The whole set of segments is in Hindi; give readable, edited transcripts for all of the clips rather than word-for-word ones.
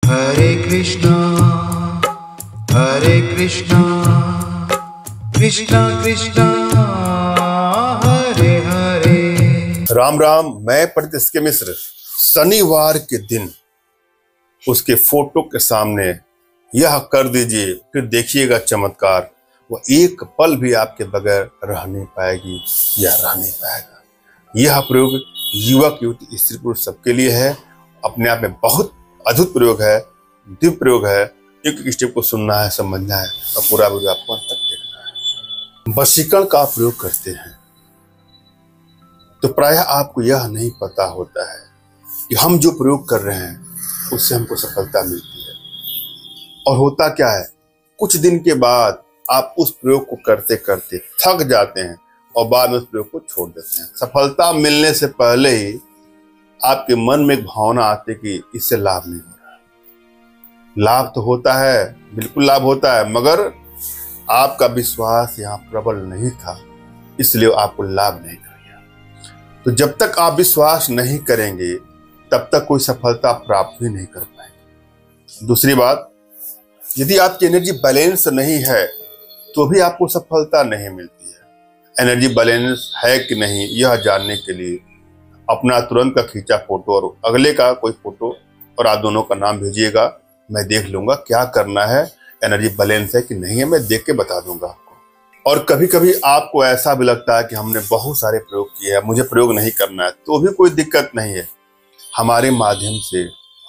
हरे कृष्णा कृष्णा कृष्णा हरे हरे। राम राम। मैं पंडित एस.के. मिश्र। शनिवार के दिन उसके फोटो के सामने यह कर दीजिए, फिर देखिएगा चमत्कार। वो एक पल भी आपके बगैर रह नहीं पाएगी या रह नहीं पाएगा। यह प्रयोग युवक युवती स्त्री पुरुष सबके लिए है। अपने आप में बहुत अद्भुत प्रयोग है, दिव्य प्रयोग है। एक एक स्टेप को सुनना है, समझना है और पूरा वीडियो आपको अंत तक देखना है। वशीकरण का प्रयोग करते हैं तो प्रायः आपको यह नहीं पता होता है कि हम जो प्रयोग कर रहे हैं उससे हमको सफलता मिलती है। और होता क्या है, कुछ दिन के बाद आप उस प्रयोग को करते करते थक जाते हैं और बाद में उस प्रयोग को छोड़ देते हैं। सफलता मिलने से पहले ही आपके मन में एक भावना आती है कि इससे लाभ नहीं हो रहा। लाभ तो होता है, बिल्कुल लाभ होता है, मगर आपका विश्वास यहाँ प्रबल नहीं था, इसलिए आपको लाभ नहीं कर गया। तो जब तक आप विश्वास नहीं करेंगे तब तक कोई सफलता प्राप्त भी नहीं कर पाएंगे। दूसरी बात, यदि आपकी एनर्जी बैलेंस नहीं है तो भी आपको सफलता नहीं मिलती है। एनर्जी बैलेंस है कि नहीं यह जानने के लिए अपना तुरंत का खींचा फोटो और अगले का कोई फोटो और आप दोनों का नाम भेजिएगा। मैं देख लूंगा क्या करना है, एनर्जी बैलेंस है कि नहीं है, मैं देख के बता दूंगा आपको। और कभी कभी आपको ऐसा भी लगता है कि हमने बहुत सारे प्रयोग किए हैं, मुझे प्रयोग नहीं करना है, तो भी कोई दिक्कत नहीं है। हमारे माध्यम से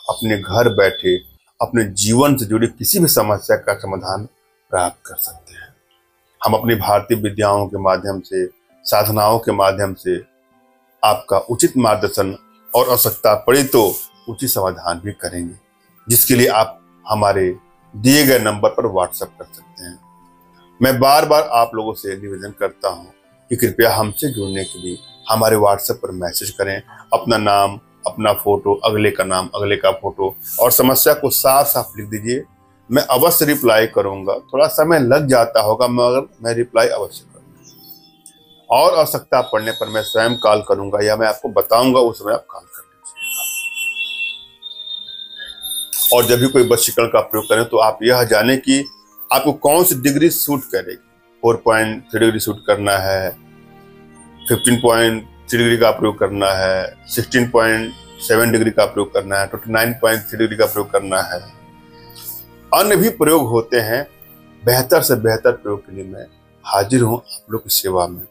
अपने घर बैठे अपने जीवन से जुड़ी किसी भी समस्या का समाधान प्राप्त कर सकते हैं। हम अपनी भारतीय विद्याओं के माध्यम से, साधनाओं के माध्यम से आपका उचित मार्गदर्शन और आवश्यकता पड़ी तो उचित समाधान भी करेंगे, जिसके लिए आप हमारे दिए गए नंबर पर व्हाट्सएप कर सकते हैं। मैं बार बार आप लोगों से निवेदन करता हूं कि कृपया हमसे जुड़ने के लिए हमारे व्हाट्सएप पर मैसेज करें। अपना नाम, अपना फोटो, अगले का नाम, अगले का फोटो और समस्या को साफ साफ लिख दीजिए। मैं अवश्य रिप्लाई करूंगा। थोड़ा समय लग जाता होगा मगर मैं रिप्लाई अवश्य करूंगा। और आवश्यकता पड़ने पर मैं स्वयं कॉल करूंगा या मैं आपको बताऊंगा, उस समय आप कॉल कर लीजिएगा। और जब भी कोई वशीकरण का प्रयोग करें तो आप यह जाने कि आपको कौन सी डिग्री सूट करेगी। 4.3 डिग्री सूट करना है, 15.3 डिग्री का प्रयोग करना है, 16.7 डिग्री का प्रयोग करना है, 29.3 डिग्री का प्रयोग करना है। अन्य भी प्रयोग होते हैं। बेहतर से बेहतर प्रयोग के लिए मैं हाजिर हूं आप लोग की सेवा में।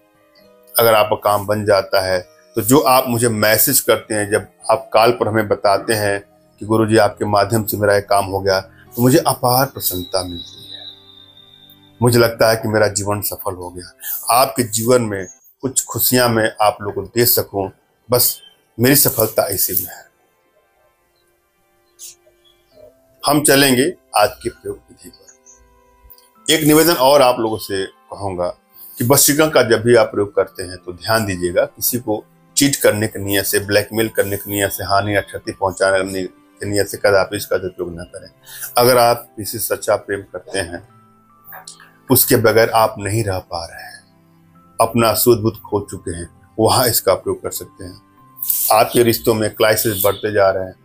अगर आपका काम बन जाता है तो जो आप मुझे मैसेज करते हैं, जब आप कॉल पर हमें बताते हैं कि गुरुजी आपके माध्यम से मेरा ये काम हो गया, तो मुझे अपार प्रसन्नता मिलती है। मुझे लगता है कि मेरा जीवन सफल हो गया। आपके जीवन में कुछ खुशियां मैं आप लोगों को दे सकूं, बस मेरी सफलता इसी में है। हम चलेंगे आज की प्रयोग विधि पर। एक निवेदन और आप लोगों से कहूंगा कि वशीकरण का जब भी आप प्रयोग करते हैं तो ध्यान दीजिएगा, किसी को चीट करने की नियत से, ब्लैकमेल करने की नियत से, हानि या क्षति पहुंचाने की नियत से कदापि इसका उपयोग न करें। अगर आप किसी से सच्चा प्रेम करते हैं, उसके बगैर आप नहीं रह पा रहे हैं, अपना शुद्ध बुद्ध खो चुके हैं, वहां इसका प्रयोग कर सकते हैं। आपके रिश्तों में क्राइसिस बढ़ते जा रहे हैं,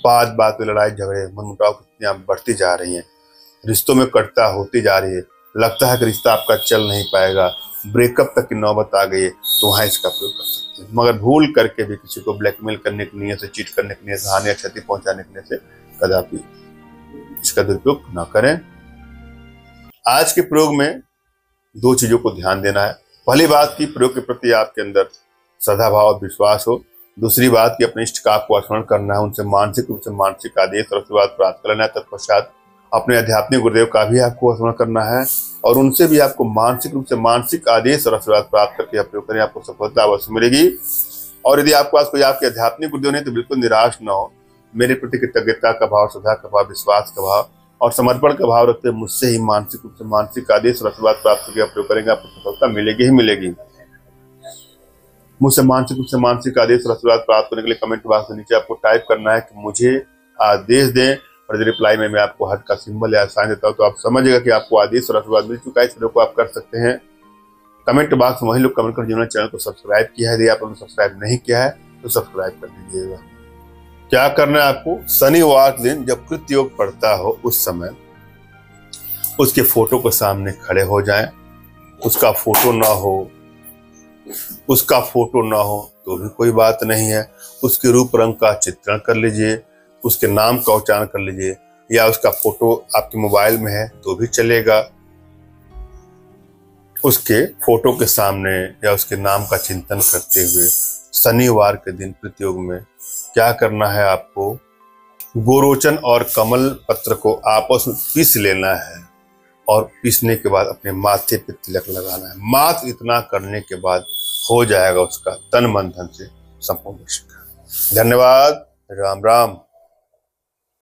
बात बात में लड़ाई झगड़े, मनमुटाव कितनी बढ़ती जा रही हैं, रिश्तों में कटता होती जा रही है, लगता है कि रिश्ता आपका चल नहीं पाएगा, ब्रेकअप तक की नौबत आ गई है, तो वहां इसका प्रयोग कर सकते हैं। मगर भूल करके भी किसी को ब्लैकमेल करने की नियत से, चीट करने की नियत से, हानि या क्षति पहुंचाने की नियत से कदापि इसका दुरुपयोग न करें। आज के प्रयोग में दो चीजों को ध्यान देना है। पहली बात की प्रयोग के प्रति आपके अंदर श्रद्धा भाव और विश्वास हो। दूसरी बात की अपने इष्ट का आपको स्मरण करना है, उनसे मानसिक रूप से मानसिक आदेश और आशीर्वाद प्राप्त करना है। तत्पश्चात अपने आध्यात्मिक गुरुदेव का भी आपको स्मरण करना है और उनसे भी आपको मानसिक रूप से मानसिक आदेश और आशीर्वाद प्राप्त करके प्रयोग करें, आपको सफलता अवश्य मिलेगी। और यदि आपके पास कोई आपके आध्यात्मिक गुरुदेव नहीं तो बिल्कुल निराश न हो। मेरे प्रति कृतज्ञता का भाव, श्रद्धा का भाव, विश्वास का भाव और समर्पण का भाव रखते मुझसे ही मानसिक रूप से मानसिक आदेश और आशीर्वाद प्राप्त करके प्रयोग करेंगे, आपको सफलता मिलेगी ही मिलेगी। मुझसे मानसिक रूप से मानसिक आदेश और आशीर्वाद प्राप्त करने के लिए कमेंट बॉक्स में नीचे आपको टाइप करना है कि मुझे आदेश दें, और यदि रिप्लाई में मैं आपको हार्ट का सिंबल या साइन देता हूं तो आप समझिएगा कि आपको आदेश और आशीर्वाद मिल चुका है। इस वीडियो को आप कर सकते हैं। कमेंट बॉक्स में वही लोग कमेंट कर जिन्होंने चैनल को सब्सक्राइब किया है। यदि आप लोगों ने सब्सक्राइब नहीं किया है तो सब्सक्राइब कर दीजिएगा। क्या करना है आपको? शनिवार के दिन जब कृत योग पड़ता हो उस समय उसके फोटो के सामने खड़े हो जाएं। उसका फोटो ना हो तो भी कोई बात नहीं है। उसके रूप रंग का चित्रण कर लीजिए, उसके नाम का उच्चारण कर लीजिए, या उसका फोटो आपके मोबाइल में है तो भी चलेगा। उसके फोटो के सामने या उसके नाम का चिंतन करते हुए शनिवार के दिन कृतयोग में क्या करना है आपको? गोरोचन और कमल पत्र को आपस में पीस लेना है और पीसने के बाद अपने माथे पे तिलक लगाना है। मात्र इतना करने के बाद हो जाएगा उसका तन मन धन से संपूर्ण। धन्यवाद। राम राम।